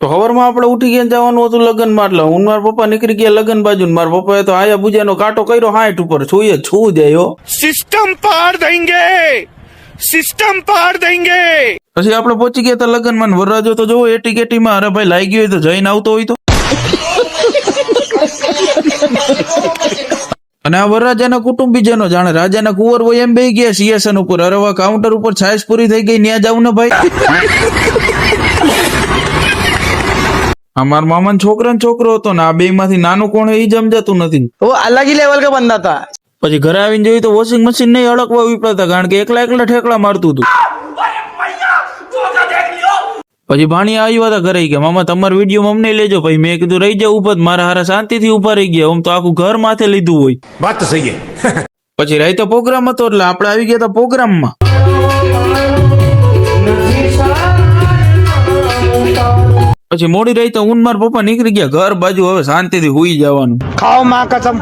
તો હવારમાં આપણે ઉઠી ગયા જવાનું હતું લગ્ન માં, એટલે હું મારા પપ્પા નીકળી ગયા લગ્ન બાજુ, મારા પપ્પાએ તો આયા બુજાનો કાંટો કર્યો 60 ઉપર, છુએ છું જાય સિસ્ટમ પાર દેંગે, સિસ્ટમ પાર દેંગે. પછી આપણે પહોંચી ગયા હતા લગ્ન માં, વરરાજો તો જોવો એટી કેટી માં, અરે ભાઈ લાગી હોય તો જઈને આવતો હોય તો. અને આ વરરાજાના કુટુંબીજનો જાણે રાજાના કુંવર હોય એમ બેહી ગયા સિંહાસન ઉપર. અરે વાહ, કાઉન્ટર ઉપર છાશ પૂરી થઈ ગઈ, ન્યા જાવ ને ભાઈ. આ મારા મામા છોકરો હતો ને આ બે માંથી નાનું કોણ એ જ સમજાતું નથી. वो अलग ही लेवल का बंदा था. પછી ઘરે આવીને જોયું તો વોશિંગ મશીન નહીં અડકવા વિપડતા, કારણ કે એકલા ઠેકડા મારતું હતું. પછી ભાણી આવ્યા હતા ઘરે, કે મામા તમારા વિડીયો અમને લેજો. પછી મેં કીધું રહી જાવ ઉભા, મારા હારા શાંતિથી ઉભા રહી ગયા, આમ તો આખું ઘર માથે લીધું હોય. વાત તો સહી હે. પછી રાઈતો પ્રોગ્રામ હતો એટલે આપણે આવી ગયા હતા પ્રોગ્રામમાં. પછી મોડી રહી તો હું મારા પપ્પા નીકળી ગયા ઘર બાજુ, હવે શાંતિથી હુઈ જવાનું. खाओ माँ कसम.